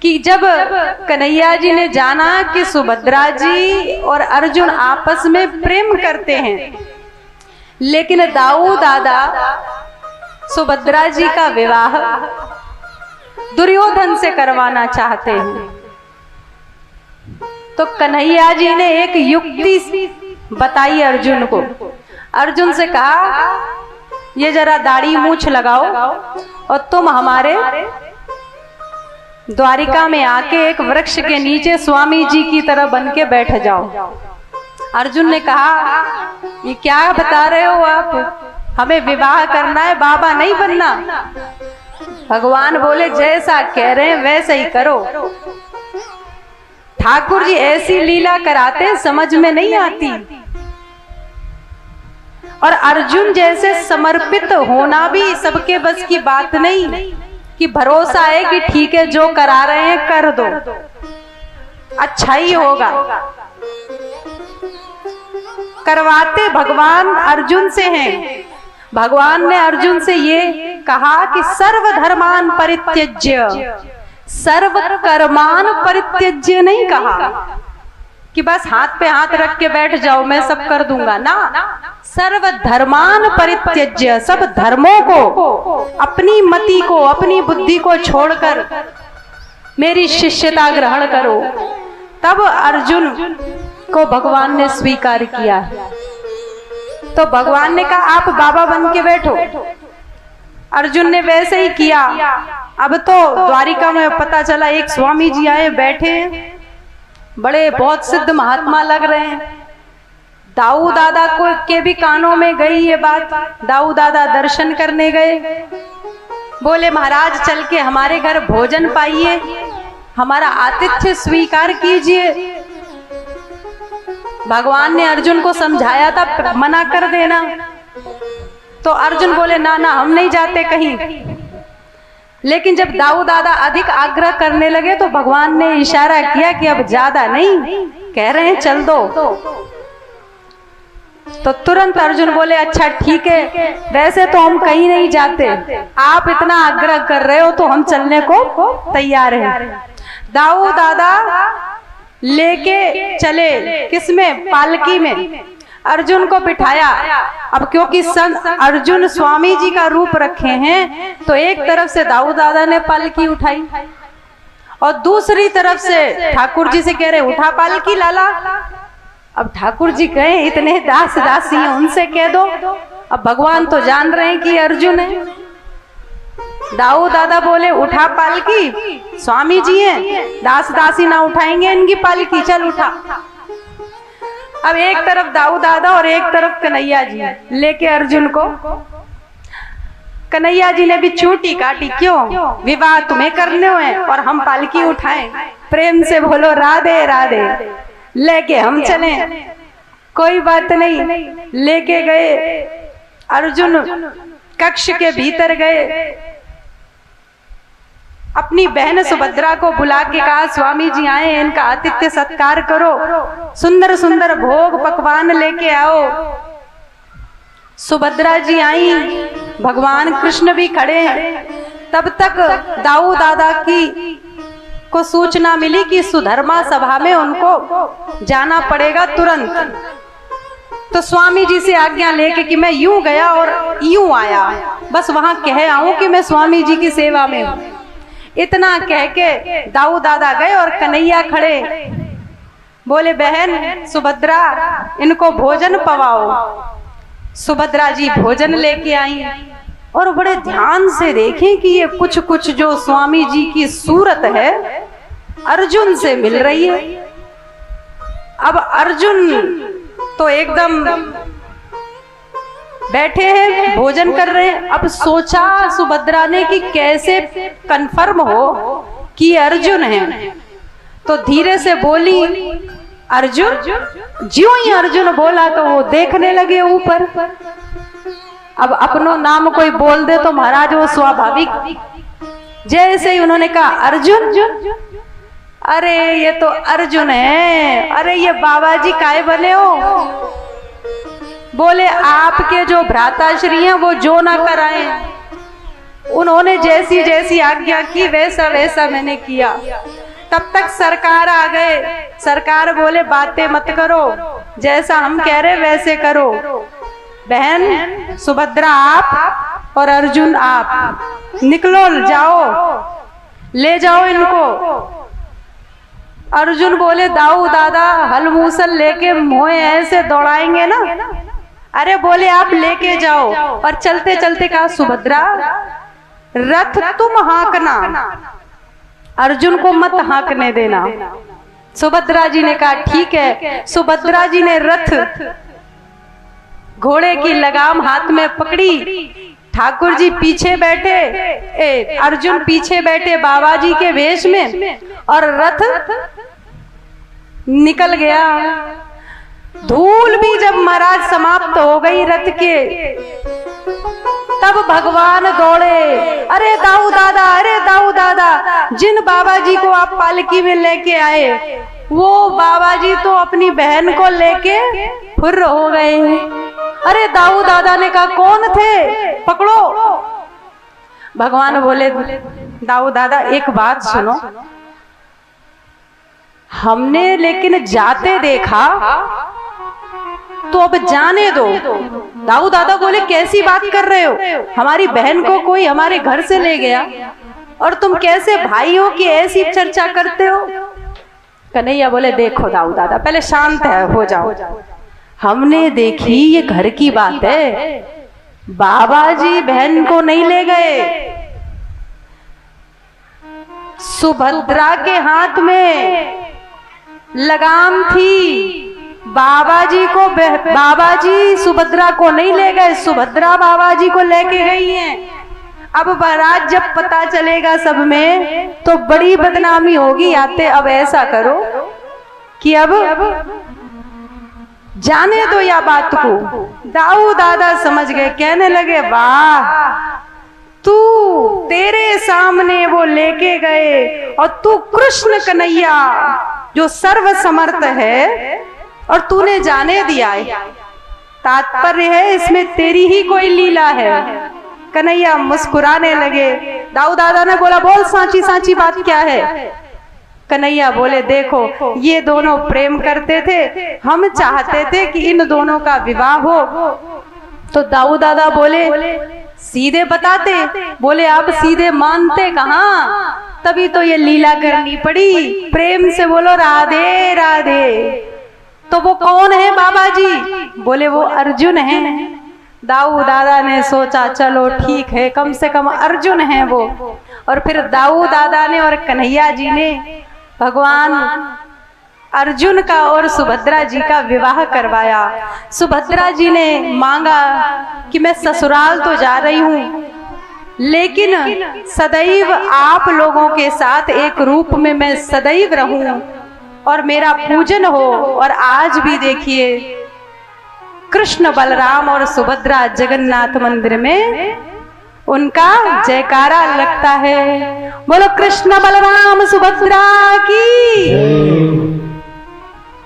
कि जब कन्हैया जी ने जाना कि सुभद्रा जी और अर्जुन आपस में प्रेम करते हैं, लेकिन दाऊ दादा सुभद्रा जी का विवाह दुर्योधन से करवाना चाहते हैं, तो कन्हैया जी ने एक युक्ति बताई अर्जुन को। अर्जुन से कहा, ये जरा दाढ़ी मूछ लगाओ और तुम हमारे द्वारिका में आके एक वृक्ष के नीचे स्वामी जी की तरह बन के बैठ जाओ। अर्जुन ने कहा, ये क्या बता रहे हो आप, हमें विवाह करना है, बाबा नहीं बनना। भगवान बोले, जैसा कह रहे हैं वैसे ही करो। ठाकुर जी ऐसी लीला कराते समझ में नहीं आती। और अर्जुन जैसे समर्पित होना भी सबके बस की बात नहीं, कि भरोसा है कि ठीक है जो करा रहे हैं कर दो, अच्छा ही होगा। करवाते भगवान अर्जुन से हैं। भगवान ने अर्जुन से ये कहा कि सर्वधर्मान परित्यज्य, सर्व कर्मान परित्यज्य नहीं कहा कि बस हाथ पे हाथ रख के बैठ जाओ मैं सब कर दूंगा ना। सर्व धर्मान परित्यज्य, सब धर्मों को, अपनी मति को, अपनी बुद्धि को छोड़कर मेरी शिष्यता ग्रहण करो। तब अर्जुन को भगवान ने स्वीकार किया। तो भगवान ने कहा, आप बाबा बन के बैठो। अर्जुन ने वैसे ही किया। अब तो द्वारिका में पता चला एक स्वामी जी आए बैठे, बड़े बहुत सिद्ध महात्मा लग रहे हैं। दाऊ दादा को के भी कानों में गई ये बात। दाऊ दादा दर्शन करने गए, बोले महाराज चल के हमारे घर भोजन पाइए, हमारा आतिथ्य स्वीकार कीजिए। भगवान ने अर्जुन को समझाया था मना कर देना, तो अर्जुन बोले ना ना हम नहीं जाते कहीं। लेकिन जब दाऊ दादा अधिक आग्रह करने लगे तो भगवान ने इशारा किया कि अब ज्यादा नहीं, कह रहे हैं चल दो। तो तुरंत अर्जुन बोले, अच्छा ठीक है, वैसे तो हम कहीं नहीं जाते, आप इतना आग्रह कर रहे हो तो हम चलने को तैयार हैं। दाऊ दादा लेके चले, किसमें, पालकी में अर्जुन को बिठाया। अब क्योंकि संत अर्जुन स्वामी जी का रूप रखे हैं, तो एक तरफ से दाऊ दादा ने पालकी उठाई और दूसरी तरफ से ठाकुर जी से कह रहे उठा पालकी लाला। अब ठाकुर जी कहे इतने दास दासी हैं उनसे कह दो। अब भगवान तो जान रहे हैं कि अर्जुन है। दाऊ दादा बोले उठा पालकी, स्वामी जी हैं, दास दासी ना उठाएंगे इनकी पालकी, चल उठा। अब एक तरफ दाऊ दादा और एक तरफ कन्हैया जी लेके अर्जुन को। कन्हैया जी ने भी चूटी काटी, क्यों, विवाह तुम्हें करने हुए और हम पालकी उठाएं। प्रेम से बोलो राधे राधे, लेके हम चले। कोई बात नहीं, लेके गए। अर्जुन कक्ष के भीतर गए, अपनी बहन सुभद्रा को बुला के कहा स्वामी जी आए, इनका आतिथ्य सत्कार करो, सुंदर सुंदर भोग पकवान लेके आओ। सुभद्रा जी आई, भगवान कृष्ण भी खड़े हैं। तब तक दाऊ दादा की को सूचना मिली कि सुधर्मा सभा में उनको जाना पड़ेगा तुरंत। तो स्वामी जी से आज्ञा लेके कि मैं यूं गया और यूं आया, बस वहां कह आऊं कि मैं स्वामी जी की सेवा में हूं। इतना कह के दाऊ दादा गए और कन्हैया खड़े, बोले बहन सुभद्रा इनको भोजन पवाओ। सुभद्रा जी भोजन लेके आई और बड़े ध्यान से देखें कि ये कुछ कुछ जो स्वामी जी की सूरत है अर्जुन से मिल रही है। अब अर्जुन तो एकदम बैठे हैं, भोजन कर रहे हैं। अब सोचा सुभद्रा ने कि कैसे कंफर्म हो कि अर्जुन है, तो धीरे से बोली अर्जुन। ज्यों ही अर्जुन बोला तो वो देखने लगे ऊपर। अब अपनो नाम कोई बोल दे तो महाराज वो स्वाभाविक, जैसे ही उन्होंने कहा अर्जुन, अरे ये तो अर्जुन है, अरे ये बाबा जी काहे बने हो। बोले आपके जो भ्राताश्री हैं वो जो ना कराएं, उन्होंने जैसी जैसी आज्ञा की वैसा वैसा मैंने किया। तब तक सरकार आ गए। सरकार बोले बातें मत करो, जैसा हम कह रहे वैसे करो। बहन सुभद्रा आप और अर्जुन आप निकलो, जाओ ले जाओ इनको। अर्जुन बोले दाऊ दादा हल मूसल लेके मोए ऐसे दौड़ाएंगे ना। अरे बोले आप लेके जाओ। और चलते चलते कहा सुभद्रा रथ तुम हाँकना, अर्जुन को मत हाँकने देना। सुभद्रा जी ने कहा ठीक है। सुभद्रा जी ने रथ घोड़े की लगाम हाथ में पकड़ी, ठाकुर जी पीछे बैठे, अर्जुन पीछे बैठे बाबा जी के वेश में, और रथ निकल गया। धूल भी जब महाराज समाप्त हो गई रथ के, तब भगवान दौड़े। अरे दाऊ दादा, अरे दाऊ दादा, जिन बाबा जी को आप पालकी में लेके आए वो बाबा जी तो अपनी बहन को लेके फुर्र हो गए। अरे दाऊ दादा ने कहा कौन थे, पकड़ो। भगवान बोले दाऊ दादा एक बात सुनो, हमने लेकिन जाते देखा तो अब जाने दो। दाऊ दादा बोले कैसी बात कर रहे हो, हमारी बहन को कोई हमारे घर से ले गया और तुम कैसे भाई हो कि ऐसी चर्चा करते हो। कन्हैया बोले देखो दाऊ दादा पहले शांत हो जाओ, हमने देखी ये घर की बात है, बाबा जी बहन को नहीं ले गए। सुभद्रा के हाथ में लगाम थी, बाबा जी सुभद्रा को नहीं ले गए, सुभद्रा बाबा जी को लेके गई हैं। अब महाराज जब पता चलेगा सब में तो बड़ी बदनामी होगी। आते अब ऐसा करो कि अब जाने दो या बात को। दाऊ दादा समझ गए, कहने लगे वाह तू, तेरे सामने वो लेके गए और तू कृष्ण कन्हैया जो सर्व समर्थ है और तूने जाने दिया है। तात्पर्य है इसमें तेरी ही कोई लीला है। कन्हैया मुस्कुराने लगे। दाऊ दादा ने बोला बोल सांची सांची बात क्या है। कन्हैया बोले देखो ये दोनों प्रेम करते थे, हम चाहते थे कि इन दोनों का विवाह हो। तो दाऊ दादा बोले सीधे बताते, बोले आप सीधे मानते कहाँ, तभी तो ये लीला करनी पड़ी। प्रेम से बोलो राधे राधे। तो वो कौन है बाबा जी, बोले वो अर्जुन है। दाऊ दादा ने सोचा चलो ठीक है कम से कम अर्जुन है वो। और फिर दाऊ दादा ने और कन्हैया जी ने भगवान अर्जुन का और सुभद्रा जी का विवाह करवाया। सुभद्रा जी ने मांगा कि मैं ससुराल तो जा रही हूँ लेकिन सदैव आप लोगों के साथ एक रूप में मैं सदैव रहूं और मेरा पूजन हो। और आज भी देखिए कृष्ण बलराम और सुभद्रा जगन्नाथ मंदिर में उनका जयकारा लगता है। बोलो कृष्ण बलराम सुभद्रा की।